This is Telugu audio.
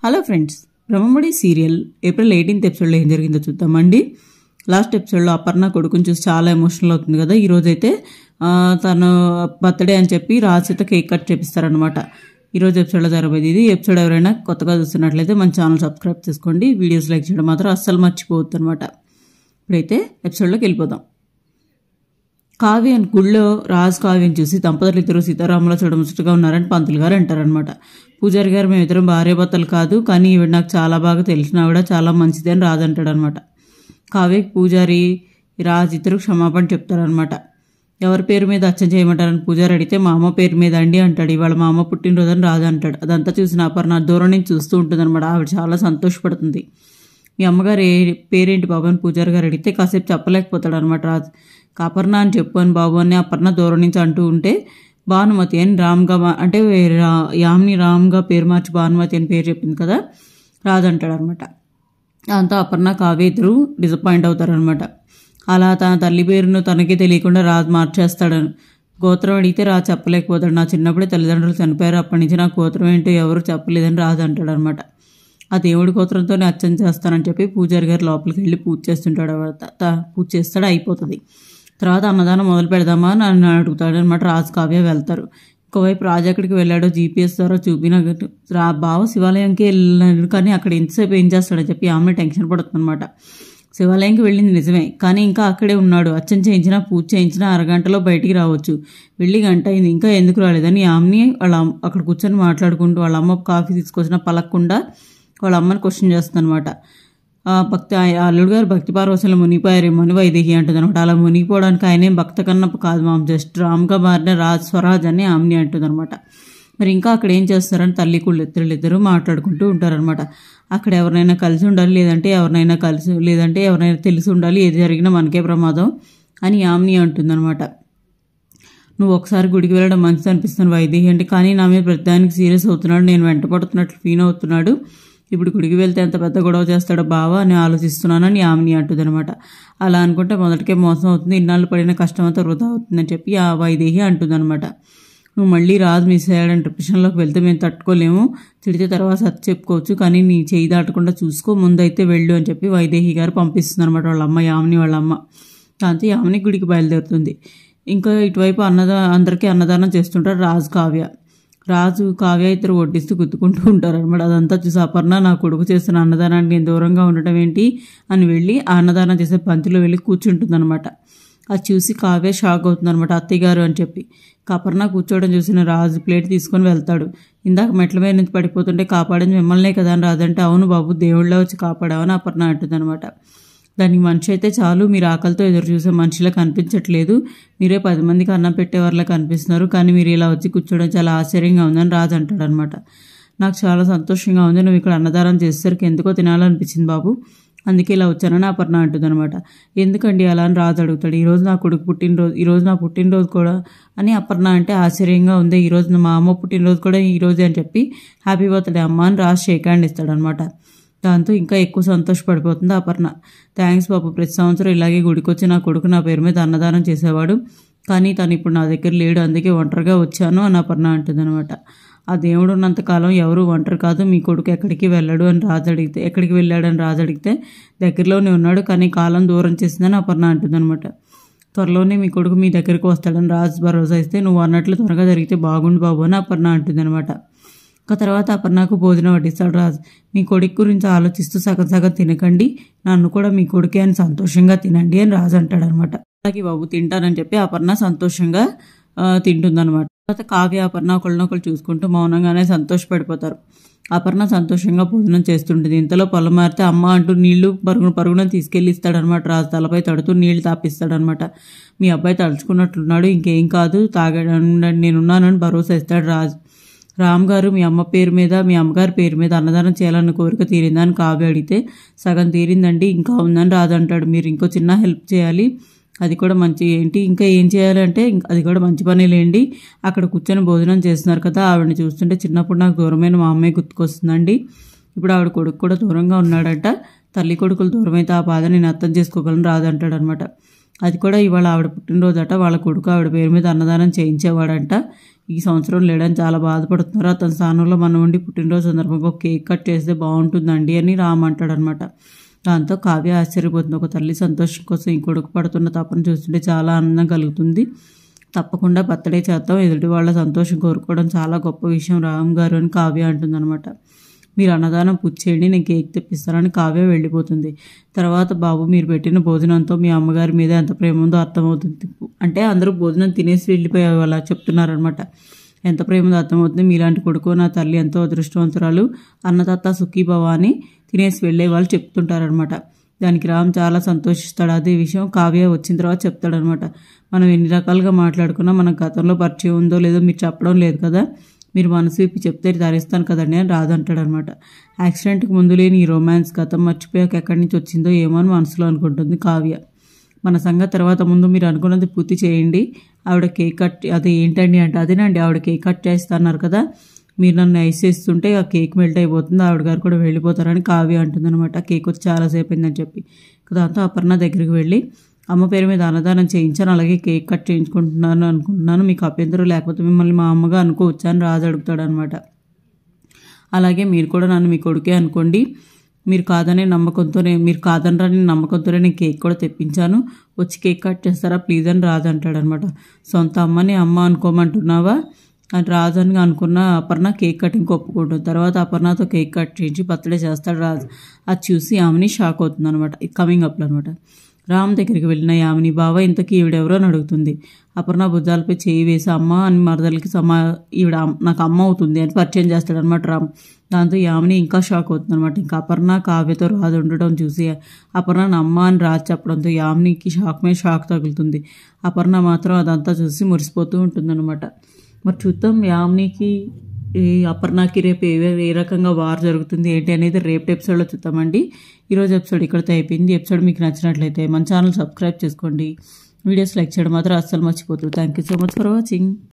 Hello friends, Brahmamudi serial April 18th ఎపిసోడ్లో ఏం జరిగిందో చూద్దామండి. లాస్ట్ ఎపిసోడ్లో అపర్ణ కొడుకుని చూసి చాలా ఎమోషనల్ అవుతుంది కదా. ఈరోజైతే తను బర్త్డే అని చెప్పి రాజుతో కేక్ కట్ చేపిస్తారనమాట. ఈరోజు ఎపిసోడ్లో జరగబోయేది ఇది. ఎపిసోడ్ ఎవరైనా కొత్తగా చూస్తున్నట్లయితే మన ఛానల్ సబ్స్క్రైబ్ చేసుకోండి, వీడియోస్ లైక్ చేయడం మాత్రం అస్సలు మర్చిపోవద్దు అనమాట. ఇప్పుడైతే ఎపిసోడ్లోకి వెళ్ళిపోదాం. కావ్య గుళ్ళో రాజు కావ్యం చూసి దంపతులు ఇద్దరు సీతారాములో చూడముచ్చటగా ఉన్నారని పంతులు గారు అంటారనమాట. పూజారి గారు మేమిద్దరం భార్యాభర్తలు కాదు, కానీ ఈవిడ నాకు చాలా బాగా తెలిసిన ఆవిడ, చాలా మంచిది అని రాజు అంటాడనమాట. కావ్యకి పూజారి రాజు ఇద్దరు క్షమాపణ చెప్తారనమాట. ఎవరి పేరు మీద అర్చన చేయమంటారని పూజారి అడిగితే మా అమ్మ పేరు మీద అండి అంటాడు. ఇవాళ మా అమ్మ పుట్టినరోజు అని రాజు అంటాడు. అదంతా చూసిన అపర్ణ దూరం నుంచి చూస్తూ ఉంటుంది అనమాట. ఆవిడ చాలా సంతోషపడుతుంది. మీ అమ్మగారు పేరేంటి బాబు అని పూజారి గారు అడిగితే కాసేపు చెప్పలేకపోతాడు అనమాట రాజు. అపర్ణ అని చెప్పు అని బాబు అని అపర్ణ దూరం నుంచి అంటూ ఉంటే భానుమతి అని రామ్గా అంటే యామిని రామ్గా పేరు మార్చి భానుమతి అని పేరు చెప్పింది కదా రాజు అంటాడు అనమాట. దాంతో అపర్ణ కావ్య ఇద్దరు డిసప్పాయింట్ అవుతారనమాట. అలా తన తల్లి పేరును తనకే తెలియకుండా రాజు మార్చేస్తాడని గోత్రం అడిగితే రాజు చెప్పలేకపోతాడు. నా చిన్నప్పుడే తల్లిదండ్రులు చనిపోయారు, అప్పటి నుంచి నాకు గోత్రం ఏంటో ఎవరు చెప్పలేదని రాజు అంటాడు అనమాట. ఆ దేవుడి గోత్రంతోనే అర్చన చేస్తానని చెప్పి పూజారి గారు లోపలికి వెళ్ళి పూజ చేస్తుంటాడు. పూజ చేస్తాడు, అయిపోతుంది. తర్వాత అన్నదానం మొదలు పెడదామా అని నన్ను అడుగుతాడు అనమాట. రాజు కావ్య వెళ్తారు. ఒకవైపు రాజు ఎక్కడికి వెళ్ళాడో జీపీఎస్ ద్వారా చూపిన బావ శివాలయంకి వెళ్ళాడు, కానీ అక్కడ ఎంతసేపు ఏం చేస్తాడని చెప్పి ఆమె టెన్షన్ పడుతుంది అనమాట. శివాలయంకి వెళ్ళింది నిజమే, కానీ ఇంకా అక్కడే ఉన్నాడు. అర్చన చేయించినా పూజ చేయించినా అరగంటలో బయటికి రావచ్చు, వెళ్ళి గంట అయింది ఇంకా ఎందుకు రాలేదని ఆమెని వాళ్ళ అక్కడ కూర్చొని మాట్లాడుకుంటూ వాళ్ళ అమ్మ కాఫీ తీసుకొచ్చినా పలకకుండా వాళ్ళ అమ్మని క్వశ్చన్ చేస్తుంది అనమాట. అల్లుడు గారు భక్తి పార్వశంలో మునిగిపోయారేమో అని వైదేహి అంటుంది అనమాట. అలా మునిగిపోవడానికి ఆయనేం భక్త కన్నా కాదు మామ, జస్ట్ రామ్గా మారిన స్వరాజ్ అని ఆమెని అంటుంది అనమాట. మరి ఇంకా అక్కడ ఏం చేస్తారని తల్లి ఇద్దరు మాట్లాడుకుంటూ ఉంటారనమాట. అక్కడ ఎవరినైనా కలిసి ఉండాలి, లేదంటే ఎవరైనా తెలిసి ఉండాలి, ఏది జరిగినా మనకే ప్రమాదం అని ఆమెని అంటుందన్నమాట. నువ్వు ఒకసారి గుడికి వెళ్ళడం మంచిది అనిపిస్తుంది వైదేహి అంటే, కానీ నా మీద ప్రతిదానికి సీరియస్ అవుతున్నాడు, నేను వెంట పడుతున్నట్లు ఫీల్ అవుతున్నాడు, ఇప్పుడు గుడికి వెళ్తే ఎంత పెద్ద గొడవ చేస్తాడో బావా అని ఆలోచిస్తున్నానని ఆమెని అంటుంది అనమాట. అలా అనుకుంటే మొదటికే మోసం అవుతుంది, ఇన్నాళ్ళు పడిన కష్టం అంతా వృధా అవుతుందని చెప్పి ఆ వైదేహి అంటుందన్నమాట. నువ్వు మళ్ళీ రాజు మిస్ అయ్యాడని ట్రిప్షన్లోకి వెళ్తే మేము తట్టుకోలేము, తిడితే తర్వాత సర్చ్ చెప్పుకోవచ్చు, కానీ నీ చేయి దాటకుండా చూసుకో, ముందైతే వెళ్ళు అని చెప్పి వైదేహి గారు పంపిస్తుంది అనమాట వాళ్ళ అమ్మ యామిని వాళ్ళ అమ్మ. దాంతో యామిని గుడికి బయలుదేరుతుంది. ఇంకా ఇటువైపు అందరికీ అన్నదానం చేస్తుంటారు రాజు కావ్య ఇద్దరు వడ్డిస్తూ గుద్దుకుంటూ ఉంటారు అనమాట. అదంతా చూసి అపర్ణ నా కొడుకు చేస్తున్న అన్నదానానికి నేను దూరంగా ఉండటం ఏంటి అని వెళ్ళి ఆ అన్నదానం చేసే పంతిలో వెళ్ళి కూర్చుంటుంది అనమాట. అది చూసి కావ్య షాక్ అవుతుంది అనమాట, అత్తయ్య గారు అని చెప్పి. అపర్ణ కూర్చోవడం చూసిన రాజు ప్లేట్ తీసుకొని వెళ్తాడు. ఇందాక మెట్ల మీద నుంచి పడిపోతుంటే కాపాడింది మిమ్మల్నే కదా అని రాదంటే, అవును బాబు దేవుళ్ళ వచ్చి కాపాడావని అపర్ణ అంటుంది అనమాట. దానికి మనిషి అయితే చాలు, మీరు ఆకలితో ఎదురు చూసే మనిషిలా కనిపించట్లేదు, మీరే 10 మందికి అన్నం పెట్టేవారిలా కనిపిస్తున్నారు, కానీ మీరు ఇలా వచ్చి కూర్చోవడం చాలా ఆశ్చర్యంగా ఉందని రాజు అంటాడు అనమాట. నాకు చాలా సంతోషంగా ఉంది, నువ్వు ఇక్కడ అన్నదానం చేసేసరికి ఎందుకో తినాలనిపించింది బాబు, అందుకే ఇలా వచ్చానని అపర్ణ అంటుంది అనమాట. ఎందుకండి అలా అని రాజు అడుగుతాడు. ఈరోజు నా పుట్టినరోజు కూడా అని అపర్ణ అంటే ఆశ్చర్యంగా ఉంది, ఈరోజు మా అమ్మ పుట్టినరోజు కూడా ఈరోజే అని చెప్పి హ్యాపీ బర్త్డే అమ్మ అని రాజు షేక్ హ్యాండ్ ఇస్తాడు అనమాట. దాంతో ఇంకా ఎక్కువ సంతోషపడిపోతుంది అపర్ణ. థ్యాంక్స్ బాబు, ప్రతి సంవత్సరం ఇలాగే గుడికి వచ్చి నా కొడుకు నా పేరు మీద అన్నదానం చేసేవాడు, కానీ తను ఇప్పుడు నా దగ్గర లేడు, అందుకే ఒంటరిగా వచ్చాను అని అపర్ణ అంటుంది అనమాట. ఆ దేవుడు ఉన్నంతకాలం ఎవరు ఒంటరి కాదు, మీ కొడుకు ఎక్కడికి వెళ్ళాడు అని రాజు అడిగితే దగ్గరలోనే ఉన్నాడు, కానీ కాలం దూరం చేసిందని అపర్ణ అంటుంది అనమాట. త్వరలోనే మీ కొడుకు మీ దగ్గరికి వస్తాడని రాజు భరోసా ఇస్తే, నువ్వు అన్నట్లు త్వరగా జరిగితే బాగుండు బాబు అని అపర్ణ అంటుంది అనమాట. ఒక తర్వాత అపర్ణకు భోజనం వడ్డిస్తాడు రాజు. మీ కొడుకు గురించి ఆలోచిస్తూ సగం తినకండి, నన్ను కూడా మీ కొడుకే అని సంతోషంగా తినండి అని రాజు అంటాడు అనమాట. అలాగే బాబు తింటానని చెప్పి అపర్ణ సంతోషంగా తింటుందన్నమాట. తర్వాత కావ్య అపర్ణ ఒకళ్ళనొకళ్ళు చూసుకుంటూ మౌనంగానే సంతోషపడిపోతారు. అపర్ణ సంతోషంగా భోజనం చేస్తుంటుంది. ఇంతలో పొలం మారితే అమ్మ అంటూ నీళ్లు పరుగున తీసుకెళ్ళి ఇస్తాడనమాట. రాజు తలపై తడుతూ నీళ్లు తాపిస్తాడనమాట. మీ అబ్బాయి తడుచుకున్నట్లున్నాడు, ఇంకేం కాదు తాగండి నేనున్నానని భరోసా ఇస్తాడు రాజు. రామ్ గారు మీ అమ్మగారి పేరు మీద అన్నదానం చేయాలన్న కోరిక తీరిందా అని కావ్య అడిగితే, సగం తీరిందండి, ఇంకా ఉందని రాజు అంటాడు. మీరు ఇంకో చిన్న హెల్ప్ చేయాలి, అది కూడా మంచి ఏంటి ఇంకా ఏం చేయాలంటే అది కూడా మంచి పని లేండి, అక్కడ కూర్చొని భోజనం చేస్తున్నారు కదా, ఆవిడని చూస్తుంటే చిన్నప్పుడు నాకు దూరమైన మా అమ్మాయి గుర్తుకొస్తుందండి, ఇప్పుడు ఆవిడ కొడుకు కూడా దూరంగా ఉన్నాడంట, తల్లి కొడుకులు దూరమైతే ఆ బాధ నేను అర్థం చేసుకోగలను రాదు అంటాడు అనమాట. అది కూడా ఇవాళ ఆవిడ పుట్టినరోజట, వాళ్ళ కొడుకు ఆవిడ పేరు మీద అన్నదానం చేయించేవాడంట, ఈ సంవత్సరం లేడని చాలా బాధపడుతున్నారు. అతని స్థానంలో మనం ఉండి పుట్టినరోజు సందర్భంగా ఒక కేక్ కట్ చేస్తే బాగుంటుందండి అని రామ్ అంటాడనమాట. దాంతో కావ్య ఆశ్చర్యపోతుంది. ఒక తల్లి సంతోషం కోసం ఈ కొడుకు పడుతున్న తపన చూస్తుంటే చాలా ఆనందం కలుగుతుంది. తప్పకుండా బర్త్డే చేద్దాం, ఎదుటి వాళ్ళ సంతోషం కోరుకోవడం చాలా గొప్ప విషయం రామ్ గారు అని కావ్య అంటుందన్నమాట. మీరు అన్నదానం పూర్తి చేయండి, నేను కేక్ తెప్పిస్తానని కావ్య వెళ్ళిపోతుంది. తర్వాత బాబు మీరు పెట్టిన భోజనంతో మీ అమ్మగారి మీద ఎంత ప్రేమ ఉందో అర్థమవుతుంది. అంటే అందరూ భోజనం తినేసి వెళ్ళిపోయే అలా చెప్తున్నారనమాట. ఎంత ప్రేమ ఉందో అర్థమవుతుంది. మీలాంటి కొడుకు నా తల్లి ఎంతో అదృష్టవంతురాలు, అన్నదత్త సుఖీభవ అని తినేసి వెళ్ళే వాళ్ళు చెప్తుంటారనమాట. దానికి రామ్ చాలా సంతోషిస్తాడు. అదే విషయం కావ్య వచ్చిన తర్వాత చెప్తాడనమాట. మనం ఎన్ని రకాలుగా మాట్లాడుకున్నా మన గతంలో పరిచయం ఉందో లేదో మీరు చెప్పడం లేదు కదా, మీరు మనసు విప్పి చెప్తే ధరిస్తాను కదండి అని రాదంటాడనమాట. యాక్సిడెంట్కి ముందు లేని ఈ రొమాన్స్ గతం మర్చిపోయాక ఎక్కడి నుంచి వచ్చిందో ఏమో అని మనసులో అనుకుంటుంది కావ్య. మన సంగతి తర్వాత, ముందు మీరు అనుకున్నది పూర్తి చేయండి. ఆవిడ కేక్ కట్, అది ఏంటండి అంటే అదేనండి ఆవిడ కేక్ కట్ చేస్తున్నారు కదా, మీరు నన్ను ఐస్ చేస్తుంటే ఆ కేక్ మెల్ట్ అయిపోతుంది, ఆవిడ గారు కూడా వెళ్ళిపోతారని కావ్య అంటుందన్నమాట. కేక్ వచ్చి చాలాసేపు అయిందని చెప్పి. దాంతో అపర్ణ దగ్గరికి వెళ్ళి అమ్మ పేరు మీద అన్నదానం చేయించాను, అలాగే కేక్ కట్ చేయించుకుంటున్నాను అనుకుంటున్నాను, మీకు అభ్యంతరం లేకపోతే మిమ్మల్ని మా అమ్మగా అనుకోవచ్చా అని రాజు అడుగుతాడనమాట. అలాగే మీరు కూడా నన్ను మీ కొడుకే అనుకోండి, మీరు కాదనే నమ్మకంతోనే, మీరు కాదనరాని నమ్మకంతోనే నేను కేక్ కూడా తెప్పించాను, వచ్చి కేక్ కట్ చేస్తారా ప్లీజ్ అని రాజు అంటాడనమాట. సొంత అమ్మని అమ్మ అనుకోమంటున్నావా అని రాజు అని అనుకున్న అపర్ణ కేక్ కటింగ్ ఒప్పుకుంటుంది. తర్వాత అపర్ణతో కేక్ కట్ చేయించి బర్త్డే చేస్తాడు రాజు. అది చూసి ఆమెని షాక్ అవుతుంది అనమాట. కమింగ్ అప్లో అనమాట. రామ్ దగ్గరికి వెళ్ళిన యామిని బావ ఇంతకీ ఈవిడెవరో అని అడుగుతుంది. అపర్ణ భుజాలపై చేయి వేసి అమ్మ అని మరదలకి ఈవిడ నాకు అమ్మ అవుతుంది అని పరిచయం చేస్తాడు అనమాట రామ్. దాంతో యామిని ఇంకా షాక్ అవుతుంది అనమాట. ఇంకా అపర్ణ కావ్యతో రాజు ఉండడం చూసి అపర్ణ అమ్మ అని రాజు చెప్పడంతో యామినికి షాక్ మీద షాక్ తగులుతుంది. అపర్ణ మాత్రం అదంతా చూసి మురిసిపోతూ ఉంటుందన్నమాట. మరి చూద్దాం యామినికి అపర్ణకి రేపు ఏ రకంగా వార్ జరుగుతుంది ఏంటి అనేది రేపు ఎపిసోడ్లో చూద్దామండి. ఈరోజు ఎపిసోడ్ ఇక్కడితో అయిపోయింది. ఎపిసోడ్ మీకు నచ్చినట్లయితే మన ఛానల్ సబ్స్క్రైబ్ చేసుకోండి, వీడియోస్ లైక్ చేయడం మాత్రం అస్సలు మర్చిపోతుంది. Thank you so much for watching.